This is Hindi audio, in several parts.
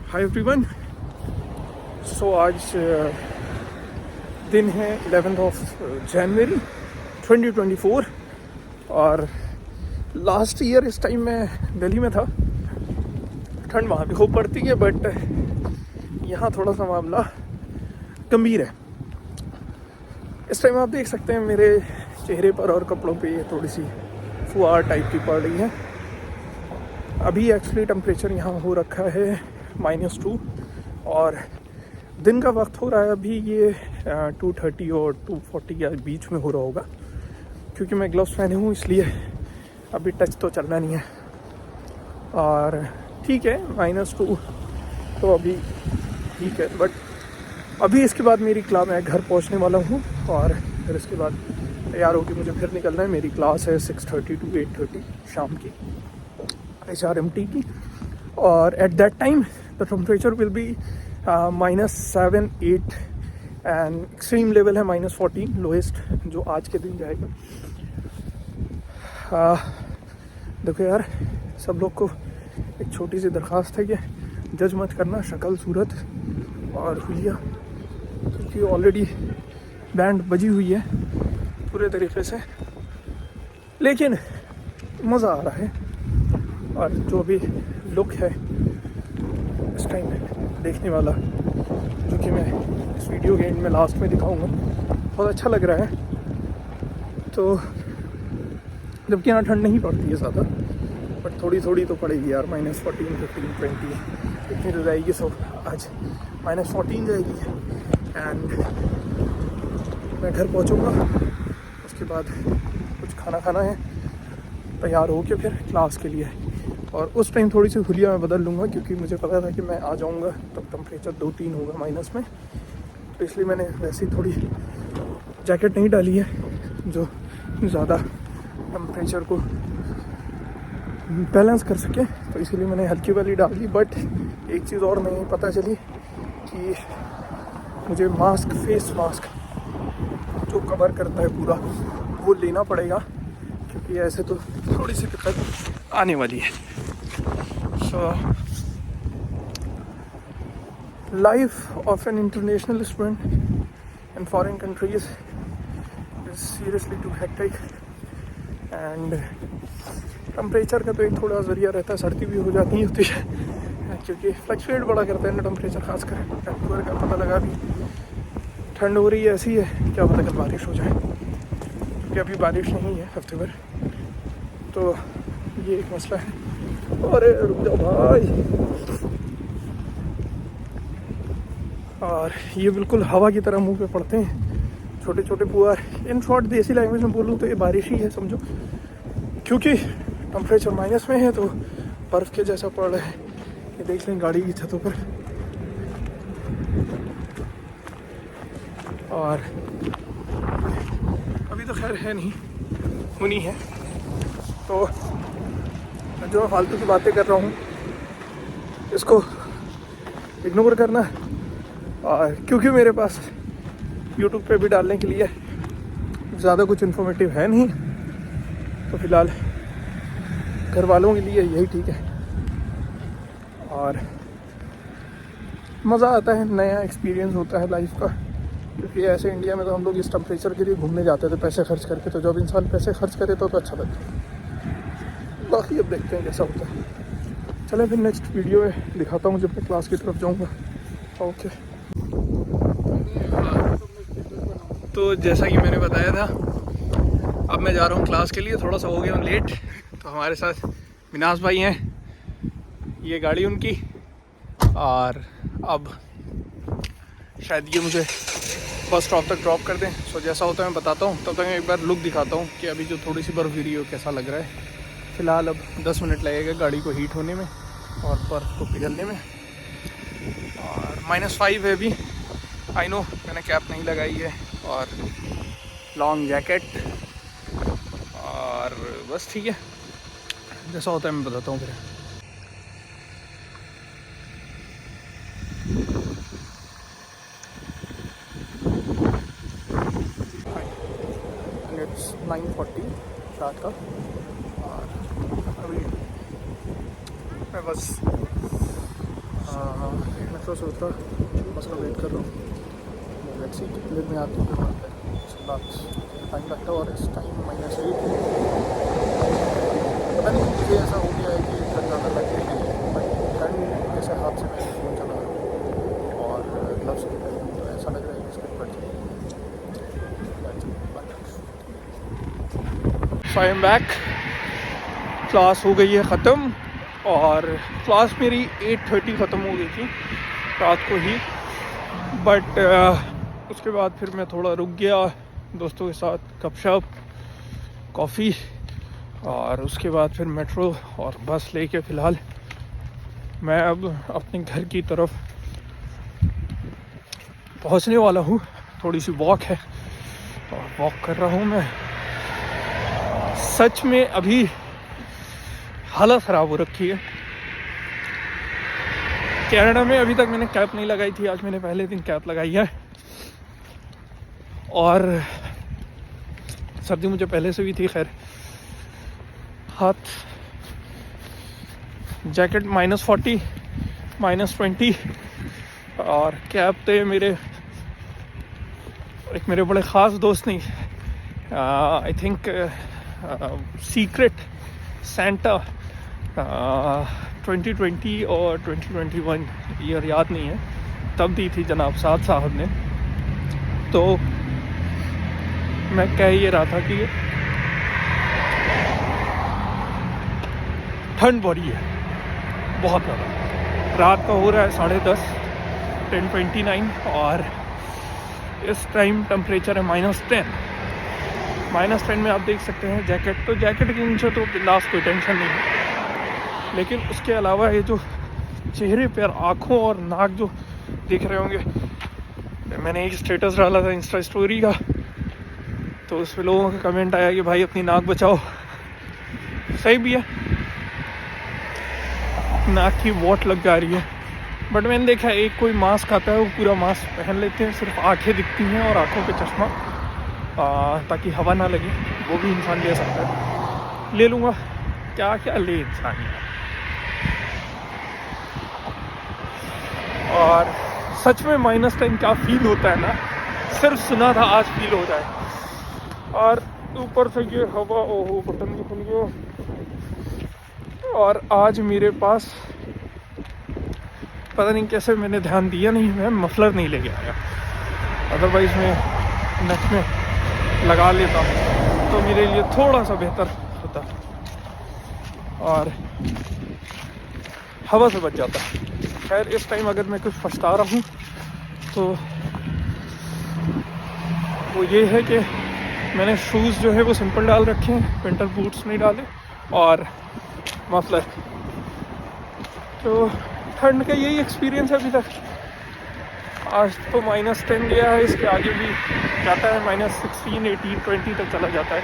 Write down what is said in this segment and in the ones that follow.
Hi everyone. सो आज दिन है 11th ऑफ जनवरी 2024 और लास्ट ईयर इस टाइम मैं दिल्ली में था। ठंड वहाँ भी खूब पड़ती है बट यहाँ थोड़ा सा मामला गंभीर है। इस टाइम आप देख सकते हैं मेरे चेहरे पर और कपड़ों पे थोड़ी सी फुहार टाइप की पड़ रही है। अभी एक्चुअली टेम्परेचर यहाँ हो रखा है -2 और दिन का वक्त हो रहा है अभी ये 2:30 और 2:40 के बीच में हो रहा होगा, क्योंकि मैं ग्लव्स पहने हूँ इसलिए अभी टच तो चलना नहीं है। और ठीक है -2 तो अभी ठीक है, बट अभी इसके बाद मेरी क्लास, मैं घर पहुँचने वाला हूँ और फिर इसके बाद तैयार होकर मुझे फिर निकलना है। मेरी क्लास है 6:30 to 8:30 शाम की HRMT की, और at that time the temperature will be -7, 8 and extreme level है -14 लोएस्ट जो आज के दिन जाएगा। देखो यार, सब लोग को एक छोटी सी दरख्वास्त है कि जज मत करना शक्ल सूरत और हुलिया, क्योंकि ऑलरेडी बैंड बजी हुई है पूरे तरीके से, लेकिन मज़ा आ रहा है। और जो भी लुक है इस टाइम देखने वाला, जो कि मैं इस वीडियो के एंड में लास्ट में दिखाऊंगा, बहुत अच्छा लग रहा है। तो जबकि यहाँ ठंड नहीं पड़ती है ज़्यादा, बट थोड़ी थोड़ी तो पड़ेगी यार, -14, 15, 20 इतनी तो जाएगी। सो आज -14 जाएगी एंड मैं घर पहुँचूँगा। उसके बाद कुछ खाना खाना है, तैयार हो के फिर क्लास के लिए। और उस टाइम थोड़ी सी हुलिया मैं बदल लूँगा, क्योंकि मुझे पता था कि मैं आ जाऊँगा तब टेम्परेचर 2-3 होगा माइनस में, तो इसलिए मैंने वैसे ही थोड़ी जैकेट नहीं डाली है जो ज़्यादा टेम्परेचर को बैलेंस कर सके, तो इसीलिए मैंने हल्की वाली डाल दी। बट एक चीज़ और नहीं पता चली कि मुझे मास्क, फेस मास्क जो कवर करता है पूरा, वो लेना पड़ेगा, क्योंकि ऐसे तो थोड़ी सी दिक्कत आने वाली है। So life of an international student in foreign countries is seriously too hectic and temperature का तो एक थोड़ा ज़रिया रहता है, सर्दी भी हो जाती होती है क्योंकि फ्लक्चुएट बड़ा करता है ना टेम्परेचर, खासकर अक्टूबर का पता लगा भी ठंड हो रही है, ऐसी है क्या पता कल बारिश हो जाए, क्योंकि अभी बारिश नहीं है हफ्ते भर, तो ये एक मसला है। अरे रुक जाओ भाई। और ये बिल्कुल हवा की तरह मुंह पे पड़ते हैं छोटे छोटे फुहार। इन शॉर्ट देसी लैंग्वेज में बोलूँ तो ये बारिश ही है समझो, क्योंकि टेम्परेचर माइनस में है तो बर्फ़ के जैसा पड़ रहा है। ये देख लें गाड़ी की छतों पर। और अभी तो खैर है नहीं, होनी है, तो जो मैं फालतू की बातें कर रहा हूँ इसको इग्नोर करना। और क्योंकि मेरे पास यूट्यूब पे भी डालने के लिए ज़्यादा कुछ इन्फॉर्मेटिव है नहीं, तो फ़िलहाल घर वालों के लिए यही ठीक है। और मज़ा आता है, नया एक्सपीरियंस होता है लाइफ का, क्योंकि ऐसे इंडिया में तो हम लोग इस टेम्परेचर के लिए घूमने जाते थे पैसे खर्च करके, तो जब इंसान पैसे खर्च करे तो अच्छा लगता है। बाकी अब देखते हैं कैसा होता है। चलें फिर नेक्स्ट वीडियो में दिखाता हूँ जब मैं क्लास की तरफ जाऊँगा। ओके, तो जैसा कि मैंने बताया था, अब मैं जा रहा हूँ क्लास के लिए, थोड़ा सा हो गया हूँ लेट। तो हमारे साथ मिनास भाई हैं, ये गाड़ी उनकी, और अब शायद ये मुझे बस स्टॉप तक ड्रॉप कर दें। सो जैसा होता है मैं बताता हूँ, तब तक मैं एक बार लुक दिखाता हूँ कि अभी जो थोड़ी सी बर्फ़ गिरी हो कैसा लग रहा है। फ़िलहाल अब 10 मिनट लगेगा गाड़ी को हीट होने में और बर्फ़ को पिघलने में। और -5 है अभी, आई नो मैंने कैप नहीं लगाई है और लॉन्ग जैकेट, और बस ठीक है, जैसा होता है मैं बताता हूँ फिर। इट्स 9:40 रात का, और अभी मैं बस मेट्रो से उतरा, बस का वेट कर रहा हूँ। लेट्स सी कितनी देर में आती है। टाइम लगता है और इस टाइम -8 पता नहीं मुझे ऐसा हो गया है कि ठंड ज़्यादा लग रही है, बट ठंड जैसे हाथ से मैं फ़ोन चला रहा हूँ और ग्लव्स भी पहने हूँ, तो ऐसा लग रहा है कि स्किन पड़ जाएगी। सो आई एम बैक। क्लास हो गई है ख़त्म और क्लास मेरी 8:30 ख़त्म हो गई थी रात को ही, बट उसके बाद फिर मैं थोड़ा रुक गया दोस्तों के साथ, गपशप, कॉफ़ी, और उसके बाद फिर मेट्रो और बस लेके फ़िलहाल मैं अब अपने घर की तरफ पहुंचने वाला हूँ। थोड़ी सी वॉक है और वॉक कर रहा हूँ मैं। सच में अभी हालत ख़राब हो रखी है। कनाडा में अभी तक मैंने कैप नहीं लगाई थी, आज मैंने पहले दिन कैप लगाई है। और सर्दी मुझे पहले से भी थी, खैर हाथ जैकेट -40 -20 और कैप थे मेरे मेरे बड़े ख़ास दोस्त ने आई थिंक सीक्रेट सेंटा 2020 और 2021 ईयर याद नहीं है, तब दी थी जनाब साद साहब ने। तो मैं कह ये रहा था कि ठंड बढ़ी है बहुत ज़्यादा। रात का हो रहा है 10:30 10:29 और इस टाइम टेम्परेचर है -10। -10 में आप देख सकते हैं जैकेट, तो जैकेट के नीचे तो बिंदास कोई टेंशन नहीं है, लेकिन उसके अलावा ये जो चेहरे पर आँखों और नाक जो दिख रहे होंगे, मैंने एक स्टेटस डाला था इंस्टा स्टोरी का, तो उस पर लोगों का कमेंट आया कि भाई अपनी नाक बचाओ। सही भी है, नाक की वॉट लग जा रही है, बट मैंने देखा एक कोई मास्क आता है वो पूरा मास्क पहन लेते हैं, सिर्फ आंखें दिखती हैं और आंखों पे चश्मा, ताकि हवा ना लगे। वो भी इंसान ले सकता है, ले लूँगा, क्या क्या ले इंसान। और सच में -10 क्या फील होता है ना, सिर्फ सुना था, आज फील हो रहा है। और ऊपर से ये हवा, ओहो बटन भी खुल गया। और आज मेरे पास पता नहीं कैसे मैंने ध्यान दिया नहीं, मैं मफलर नहीं लेके आया, अदरवाइज़ मैं नेक में लगा लेता तो मेरे लिए थोड़ा सा बेहतर होता और हवा से बच जाता। खैर इस टाइम अगर मैं कुछ पछता रहा हूँ तो वो ये है कि मैंने शूज़ जो है वो सिंपल डाल रखे हैं, विंटर बूट्स नहीं डाले, और मफलर। तो ठंड का यही एक्सपीरियंस है अभी तक। आज तो -10 गया है, इसके आगे भी जाता है, -16 18 20 तक चला जाता है।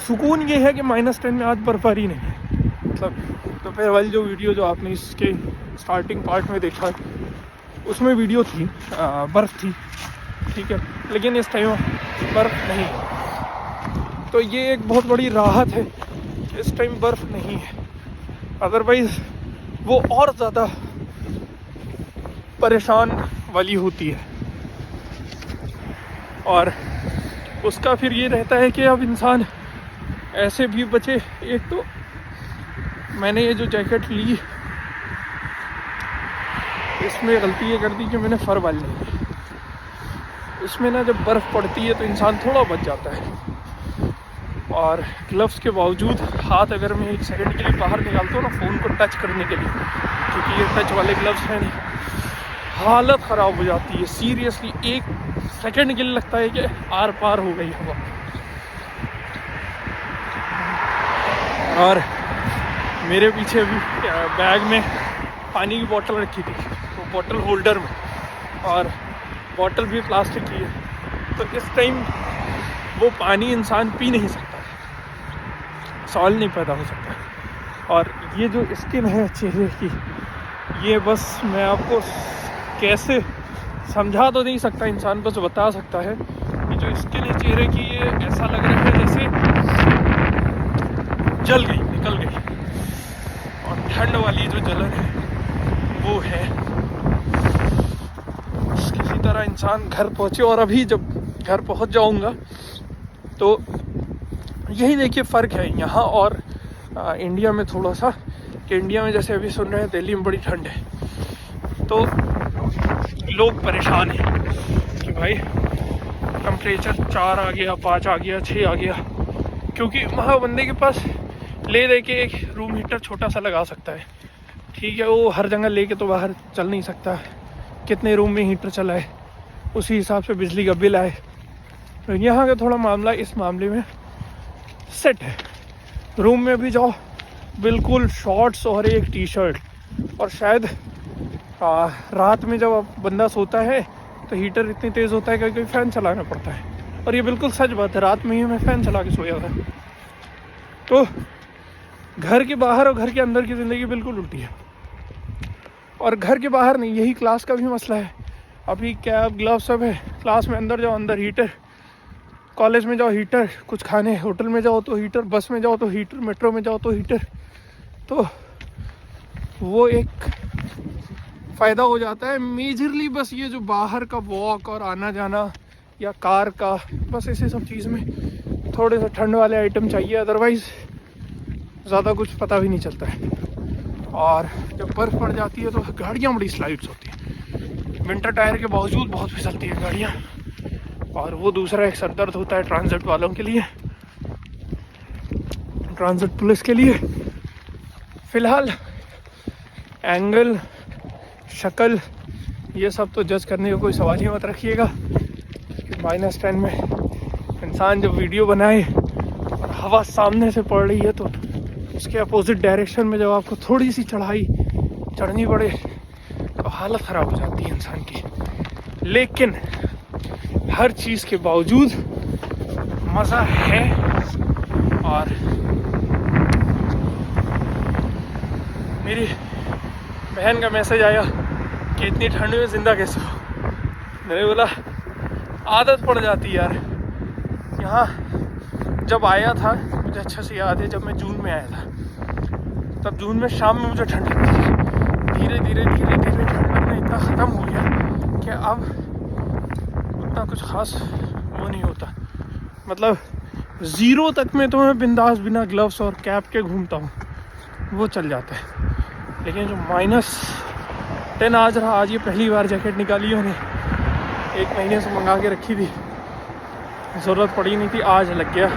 सुकून ये है कि -10 में आज बर्फबारी नहीं है। मतलब दोपहर वाली जो वीडियो जो आपने इसके स्टार्टिंग पार्ट में देखा है, उसमें वीडियो थी, बर्फ़ थी, ठीक है, लेकिन इस टाइम बर्फ़ नहीं है, तो ये एक बहुत बड़ी राहत है, इस टाइम बर्फ़ नहीं है। अदरवाइज़ वो और ज़्यादा परेशान वाली होती है। और उसका फिर ये रहता है कि अब इंसान ऐसे भी बचे। एक तो मैंने ये जो जैकेट ली, इसमें गलती ये कर दी कि मैंने फर वाली नहीं ली। इसमें ना जब बर्फ़ पड़ती है तो इंसान थोड़ा बच जाता है, और ग्लव्स के बावजूद हाथ अगर मैं 1 सेकंड के लिए बाहर निकालता हूँ ना फ़ोन को टच करने के लिए, क्योंकि ये टच वाले ग्लव्स हैं नहीं, हालत ख़राब हो जाती है सीरियसली। 1 सेकंड के लिए लगता है कि आर पार हो गई हवा। और मेरे पीछे भी बैग में पानी की बोतल रखी थी, तो बोतल होल्डर में, और बोतल भी प्लास्टिक की है, तो इस टाइम वो पानी इंसान पी नहीं सकता, सवाल नहीं पैदा हो सकता। और ये जो स्किन है चेहरे की, ये बस मैं आपको कैसे समझा तो नहीं सकता, इंसान बस बता सकता है कि जो स्किन है चेहरे की, ये ऐसा लग रहा है जैसे जल गई, निकल गई। और ठंड वाली जो जलन है वो है। अपना इंसान घर पहुँचे। और अभी जब घर पहुँच जाऊँगा तो यही देखिए फ़र्क है यहाँ और इंडिया में थोड़ा सा, कि इंडिया में जैसे अभी सुन रहे हैं दिल्ली में बड़ी ठंड है तो लोग परेशान हैं कि भाई टेम्परेचर 4 आ गया, 5 आ गया, 6 आ गया, क्योंकि वहाँ बंदे के पास ले दे के एक रूम हीटर छोटा सा लगा सकता है। ठीक है, वो हर जगह लेके तो बाहर चल नहीं सकता, कितने रूम में हीटर चलाए उसी हिसाब से बिजली का बिल आए। तो यहाँ का थोड़ा मामला इस मामले में सेट है। रूम में भी जाओ बिल्कुल शॉर्ट्स और एक टी शर्ट, और शायद रात में जब बंदा सोता है तो हीटर इतनी तेज़ होता है कि कभी फ़ैन चलाना पड़ता है। और ये बिल्कुल सच बात है, रात में ही मैं फ़ैन चला के सोया था। तो घर के बाहर और घर के अंदर की ज़िंदगी बिल्कुल उल्टी है। और घर के बाहर नहीं, यही क्लास का भी मसला है। अभी कैब ग्लव सब है, क्लास में अंदर जाओ अंदर हीटर, कॉलेज में जाओ हीटर, कुछ खाने होटल में जाओ तो हीटर, बस में जाओ तो हीटर, मेट्रो में जाओ तो हीटर। तो वो एक फ़ायदा हो जाता है मेजरली बस ये जो बाहर का वॉक और आना जाना या कार का, बस ऐसे सब चीज़ में थोड़े से ठंड वाले आइटम चाहिए, अदरवाइज़ ज़्यादा कुछ पता भी नहीं चलता है। और जब बर्फ़ पड़ जाती है तो गाड़ियाँ बड़ी स्लाइड्स होती हैं, विंटर टायर के बावजूद बहुत फिसलती है गाड़ियाँ। और वो दूसरा एक सरदर्द होता है ट्रांजिट वालों के लिए, ट्रांजिट पुलिस के लिए। फ़िलहाल एंगल, शक्ल, ये सब तो जज करने का कोई सवाल ही मत रखिएगा। -10 में इंसान जब वीडियो बनाए और हवा सामने से पड़ रही है तो उसके अपोजिट डायरेक्शन में जब आपको थोड़ी सी चढ़ाई चढ़नी पड़े तो हालत ख़राब हो जाती है इंसान की। लेकिन हर चीज़ के बावजूद मज़ा है। और मेरी बहन का मैसेज आया कि इतनी ठंड में ज़िंदा कैसे हो। मैंने बोला आदत पड़ जाती यार। यहाँ जब आया था मुझे अच्छे से याद है, जब मैं जून में आया था तब जून में शाम में मुझे ठंड लगती थी। धीरे धीरे ठंड लगना इतना ख़त्म हो गया कि अब उतना कुछ ख़ास वो नहीं होता। मतलब 0 तक में तो मैं बिंदास बिना ग्लव्स और कैप के घूमता हूँ, वो चल जाता है। लेकिन जो -10 आज रहा, आज ये पहली बार जैकेट निकाली मैंने, 1 महीने से मंगा के रखी थी, ज़रूरत पड़ी नहीं थी, आज लग गया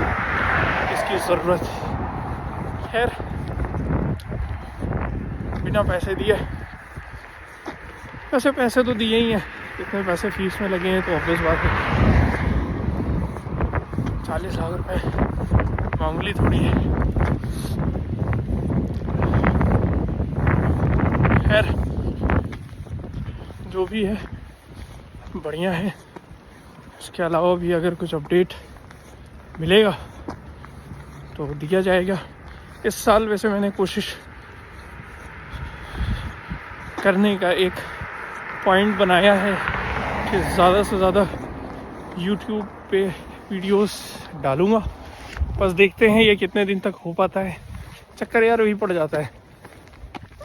इसकी ज़रूरत। खैर बिना पैसे दिए, वैसे पैसे तो दिए ही हैं, इतने पैसे फीस में लगे हैं तो ऑब्वियस बात है 40 लाख रुपए मामूली थोड़ी है। खैर जो भी है बढ़िया है। इसके अलावा भी अगर कुछ अपडेट मिलेगा तो दिया जाएगा। इस साल वैसे मैंने कोशिश करने का एक पॉइंट बनाया है कि ज़्यादा से ज़्यादा YouTube पे वीडियोस डालूँगा। बस देखते हैं ये कितने दिन तक हो पाता है। चक्कर यार वही पड़ जाता है,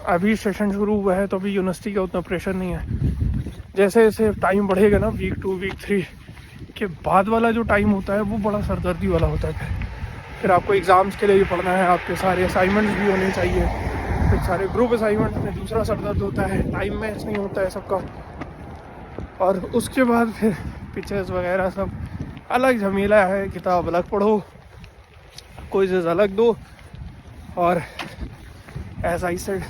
अभी सेशन शुरू हुआ है तो अभी यूनिवर्सिटी का उतना प्रेशर नहीं है। जैसे जैसे टाइम बढ़ेगा ना, वीक 2 वीक 3 के बाद वाला जो टाइम होता है वो बड़ा सरदर्दी वाला होता है। फिर आपको एग्ज़ाम्स के लिए भी पढ़ना है, आपके सारे असाइनमेंट्स भी होने चाहिए, फिर सारे ग्रुप असाइनमेंट में दूसरा सरदर्द होता है, टाइम मैच नहीं होता है सबका। और उसके बाद फिर पिक्चर्स वगैरह सब अलग झमेला है, किताब अलग पढ़ो, क्विज़ अलग दो। और एज आई सेड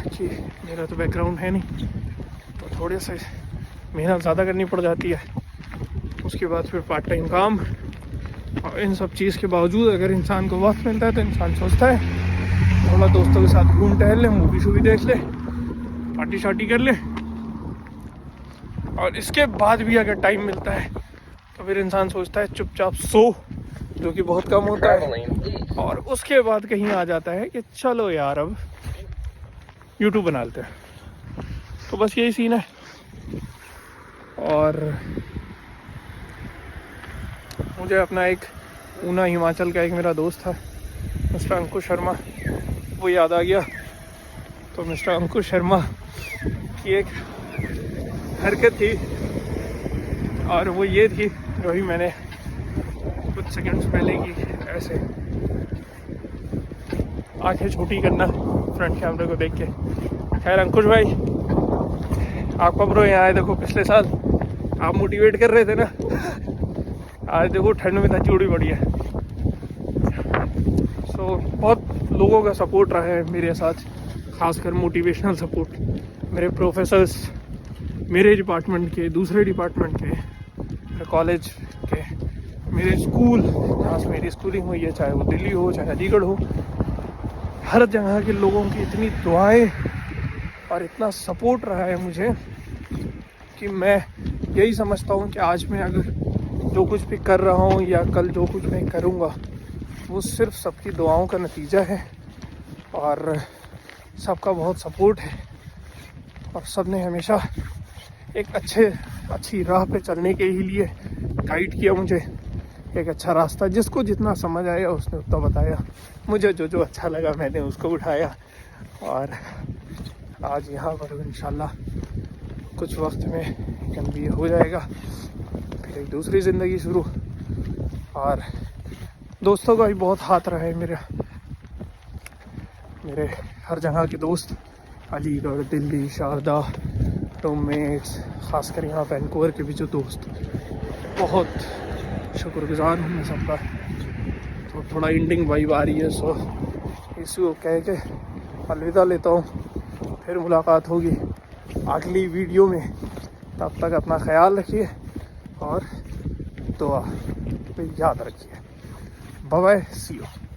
कि मेरा तो बैकग्राउंड है नहीं तो थोड़े से मेहनत ज़्यादा करनी पड़ जाती है। उसके बाद फिर पार्ट टाइम काम, और इन सब चीज़ के बावजूद अगर इंसान को वक्त मिलता है तो इंसान सोचता है थोड़ा दोस्तों के साथ घूम टहल ले, मूवी शूवी देख ले, पार्टी शार्टी कर ले। और इसके बाद भी अगर टाइम मिलता है तो फिर इंसान सोचता है चुपचाप सो, जो कि बहुत कम होता है। और उसके बाद कहीं आ जाता है कि चलो यार अब यूट्यूब बना लेते हैं। तो बस यही सीन है। और मुझे अपना एक ऊना हिमाचल का एक मेरा दोस्त था मिस्टर अंकुश शर्मा, वो याद आ गया। तो मिस्टर अंकुश शर्मा की एक हरकत थी, और वो ये थी जो ही मैंने कुछ सेकंड्स पहले की, ऐसे आंखें छोटी करना फ्रंट कैमरे को देख के। खैर अंकुश भाई, आपका ब्रो यहाँ आए, देखो पिछले साल आप मोटिवेट कर रहे थे ना, आज देखो ठंड में धज्जी उड़ी पड़ी है। सो बहुत लोगों का सपोर्ट रहा है मेरे साथ, खासकर मोटिवेशनल सपोर्ट। मेरे प्रोफेसर्स, मेरे डिपार्टमेंट के, दूसरे डिपार्टमेंट के, मेरे कॉलेज के, मेरे स्कूल जहाँ से मेरी स्कूलिंग हुई है, चाहे वो दिल्ली हो चाहे अलीगढ़ हो, हर जगह के लोगों की इतनी दुआएं और इतना सपोर्ट रहा है मुझे कि मैं यही समझता हूँ कि आज मैं अगर जो कुछ भी कर रहा हूँ या कल जो कुछ मैं करूँगा वो सिर्फ सबकी दुआओं का नतीजा है, और सबका बहुत सपोर्ट है, और सब ने हमेशा एक अच्छी राह पे चलने के ही लिए गाइड किया मुझे, एक अच्छा रास्ता। जिसको जितना समझ आया उसने उतना बताया, मुझे जो अच्छा लगा मैंने उसको उठाया, और आज यहाँ पर इंशाल्लाह कुछ वक्त में MBA हो जाएगा, फिर एक दूसरी ज़िंदगी शुरू। और दोस्तों का भी बहुत हाथ रहा है मेरे हर जगह के दोस्त, अलीगढ़, दिल्ली, शारदा, रूममेट्स, ख़ासकर यहाँ वैंकूवर के भी जो दोस्त, बहुत शुक्रगुजार हूँ मैं सबका। तो थोड़ा एंडिंग वाइब आ रही है, सो इसको कह के अलविदा लेता हूँ। फिर मुलाकात होगी अगली वीडियो में, तब तक अपना ख्याल रखिए और दुआ याद रखिए। Bye bye, see you.